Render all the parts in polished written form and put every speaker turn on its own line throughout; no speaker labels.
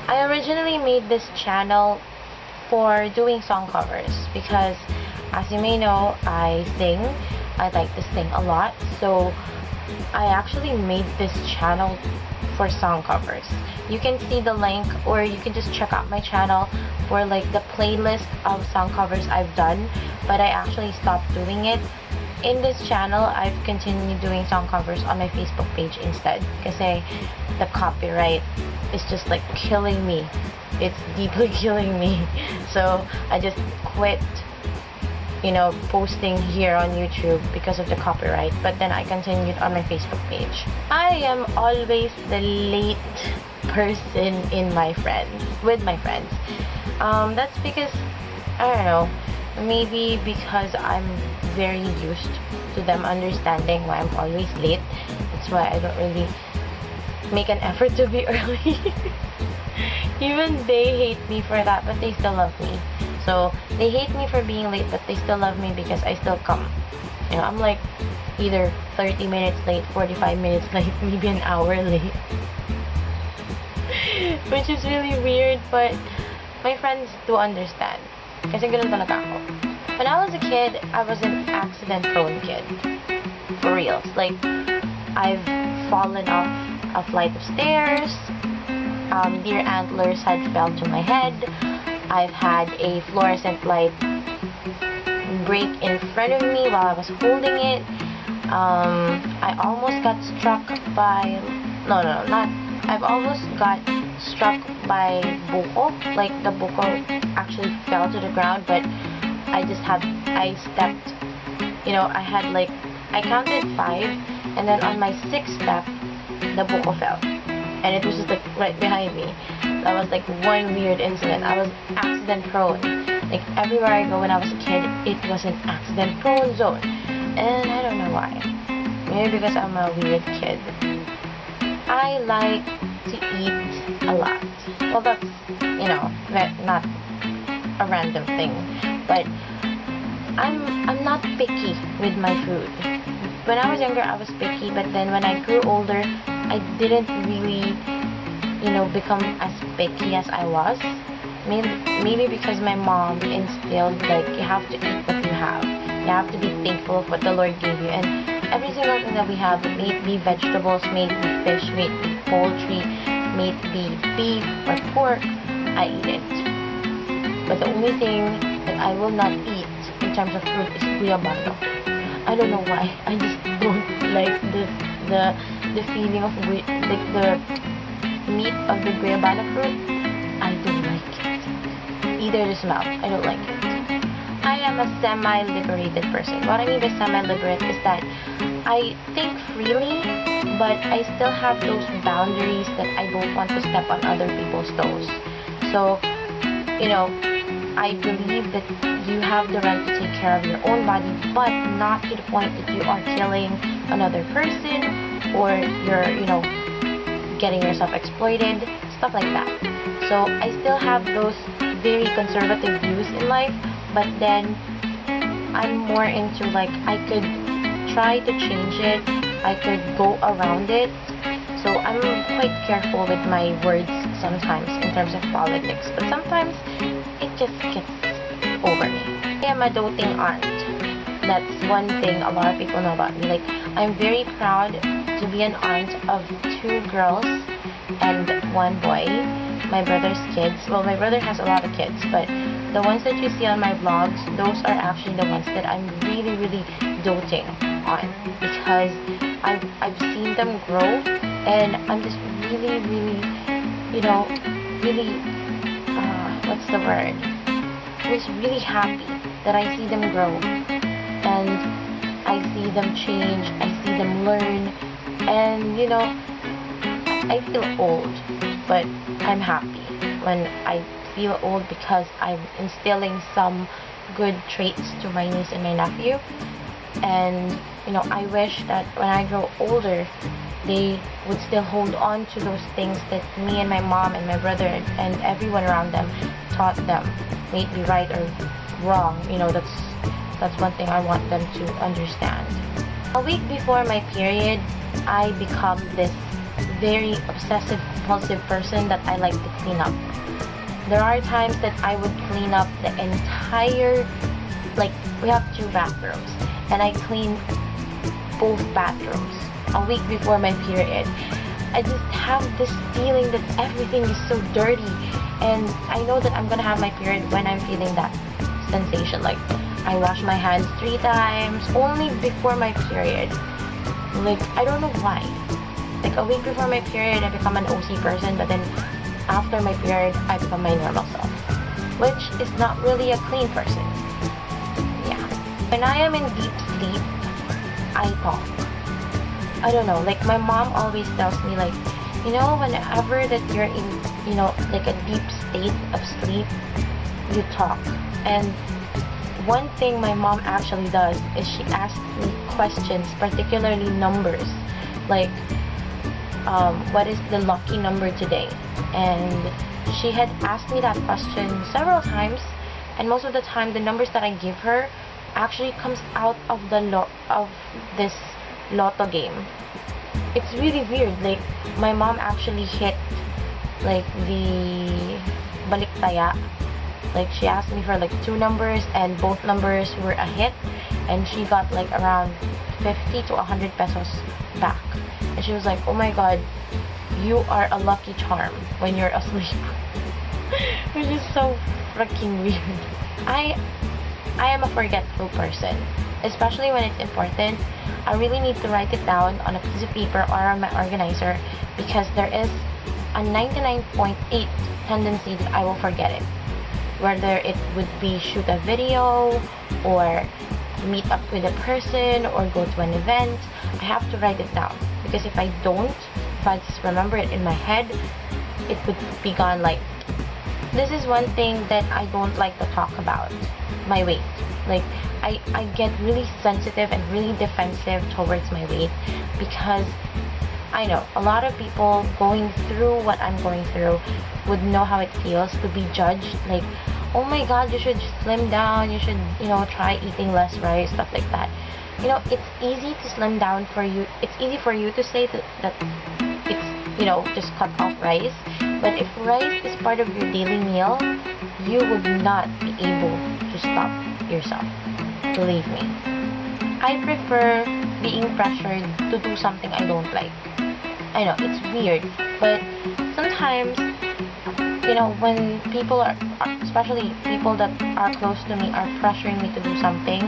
I originally made this channel for doing song covers because, as you may know, I sing. I like to sing a lot, so I actually made this channel for song covers. You can see the link, or you can just check out my channel for like the playlist of song covers I've done, but I actually stopped doing it. In this channel, I've continued doing song covers on my Facebook page instead kasi the copyright is just like killing me. It's deeply killing me. So I just quit, posting here on YouTube because of the copyright, but then I continued on my Facebook page. I am always the late person with my friends. That's because, I don't know, maybe because I'm very used to them understanding why I'm always late. That's why I don't really make an effort to be early. Even they hate me for that, but they still love me. So they hate me for being late, but they still love me because I still come. I'm like either 30 minutes late, 45 minutes late, maybe an hour late. Which is really weird, but my friends do understand. Kasi ganun talaga ako. When I was a kid, I was an accident-prone kid. For real. Like, I've fallen off a flight of stairs. Deer antlers had fell to my head. I've had a fluorescent light break in front of me while I was holding it. I almost got struck by... I've almost got struck by buko. Like, the buko actually fell to the ground, but I stepped, I counted 5, and then on my 6th step, the buko fell. And it was just like right behind me. That was like one weird incident. I was accident prone. Like, everywhere I go when I was a kid, it was an accident prone zone. And I don't know why. Maybe because I'm a weird kid. I like to eat a lot. Well, that's, not a random thing. But I'm not picky with my food. When I was younger, I was picky, but then when I grew older, I didn't really, become as picky as I was. Maybe because my mom instilled, like, you have to eat what you have. You have to be thankful of what the Lord gave you. And every single thing that we have, may it be vegetables, may it be fish, may it be poultry, may it be beef or pork, I eat it. But the only thing that I will not eat in terms of fruit is guyabano. I don't know why. I just don't like the feeling of the meat of the guyabano fruit. I don't like it. Either the smell. I don't like it. I am a semi-liberated person. What I mean by semi-liberate is that I think freely, but I still have those boundaries that I don't want to step on other people's toes. So, I believe that you have the right to take care of your own body, but not to the point that you are killing another person, or you're, getting yourself exploited, stuff like that. So I still have those very conservative views in life, but then I'm more into, like, I could try to change it, I could go around it. So I'm quite careful with my words sometimes in terms of politics, but sometimes it just gets over me. I am a doting aunt. That's one thing a lot of people know about me. Like, I'm very proud to be an aunt of 2 girls and 1 boy. My brother's kids. Well, my brother has a lot of kids, but the ones that you see on my vlogs, those are actually the ones that I'm really, really doting on, because I've seen them grow, and I'm just really, really, what's the word? I'm just really happy that I see them grow, and I see them change, I see them learn, and I feel old, but I'm happy when I feel old because I'm instilling some good traits to my niece and my nephew. And I wish that when I grow older, they would still hold on to those things that me and my mom and my brother and everyone around them taught them, may it be right or wrong. That's one thing I want them to understand. A week before my period, I become this very obsessive impulsive person that I like to clean up. There are times that I would clean up the entire, like, we have 2 bathrooms, and I clean both bathrooms a week before my period. I just have this feeling that everything is so dirty, and I know that I'm gonna have my period when I'm feeling that sensation. Like, I wash my hands 3 times only before my period. Like, I don't know why. Like, a week before my period, I become an OC person, but then after my period, I become my normal self, which is not really a clean person. Yeah. When I am in deep sleep, I talk. I don't know, like, my mom always tells me, like, you know, whenever that you're in, you know, like a deep state of sleep, you talk. And one thing my mom actually does is she asks me questions, particularly numbers, like, what is the lucky number today? And she had asked me that question several times, and most of the time the numbers that I give her actually comes out of this lotto game. It's really weird. Like, my mom actually hit, like, the baliktaya. Like, she asked me for like 2 numbers, and both numbers were a hit, and she got like around 50 to 100 pesos back. And she was like, oh my god, you are a lucky charm when you're asleep. Which is so freaking weird. I am a forgetful person, especially when it's important. I really need to write it down on a piece of paper or on my organizer, because there is a 99.8 tendency that I will forget it. Whether it would be shoot a video, or meet up with a person, or go to an event, I have to write it down. Because if I don't, if I just remember it in my head, it would be gone. Like, this is one thing that I don't like to talk about, my weight. Like, I get really sensitive and really defensive towards my weight, because I know a lot of people going through what I'm going through would know how it feels to be judged. Like, oh my god, you should slim down, you should, you know, try eating less rice, stuff like that. You know, it's easy to slim down for you. It's easy for you to say that it's, you know, just cut off rice. But if rice is part of your daily meal, you would not be able to stop yourself. Believe me. I prefer being pressured to do something I don't like. I know, it's weird, but sometimes, you know, when people are, especially people that are close to me, are pressuring me to do something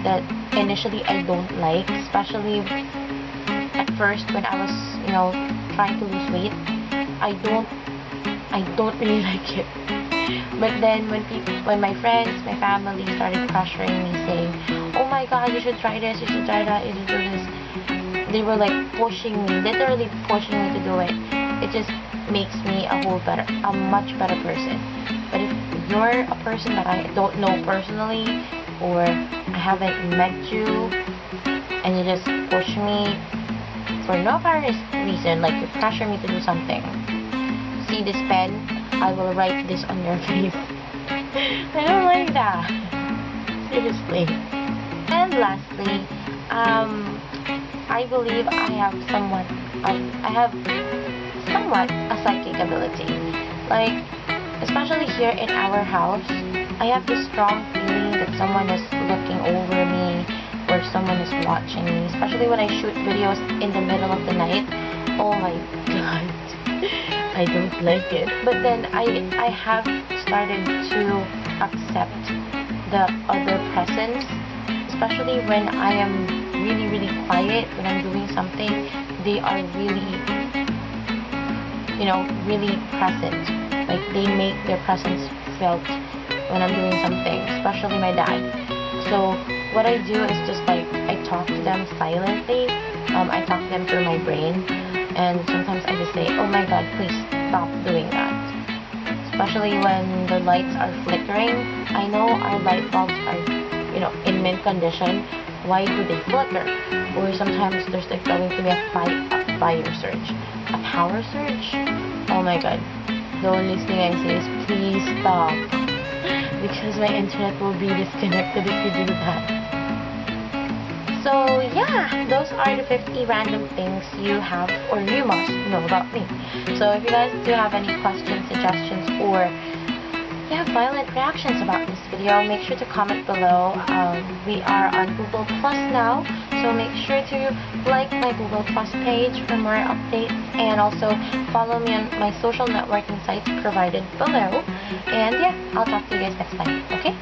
that initially I don't like, especially at first when I was, you know, trying to lose weight, I don't really like it. But then when my friends, my family started pressuring me, saying, oh my god, you should try this, you should try that, you should do this, they were like pushing me, literally pushing me to do it. It just makes me a much better person. But if you're a person that I don't know personally, or I haven't met you, and you just push me for no apparent reason, like you pressure me to do something, see this pen, I will write this on your face. I don't like that. Seriously. And lastly, I believe I have somewhat a psychic ability. Like, especially here in our house, I have this strong feeling that someone is looking over me, or someone is watching me, especially when I shoot videos in the middle of the night. Oh my god. I don't like it. But then I have started to accept the other presence, especially when I am really, really quiet, when I'm doing something. They are really, you know, really present. Like, they make their presence felt when I'm doing something, especially my dad. So what I do is just like, I talk to them silently. I talk to them through my brain, and sometimes I just say, oh my god, please stop doing that. Especially when the lights are flickering. I know our light bulbs are, you know, in mint condition. Why do they flicker? Or sometimes there's like going to be a fire surge, a power surge. Oh my god. The only thing I say is, please stop, because my internet will be disconnected if you do that. So yeah, those are the 50 random things you have or you must know about me. So if you guys do have any questions, suggestions, or you have violent reactions about this video, make sure to comment below. We are on Google Plus now, so make sure to like my Google Plus page for more updates, and also follow me on my social networking sites provided below. And yeah, I'll talk to you guys next time, okay?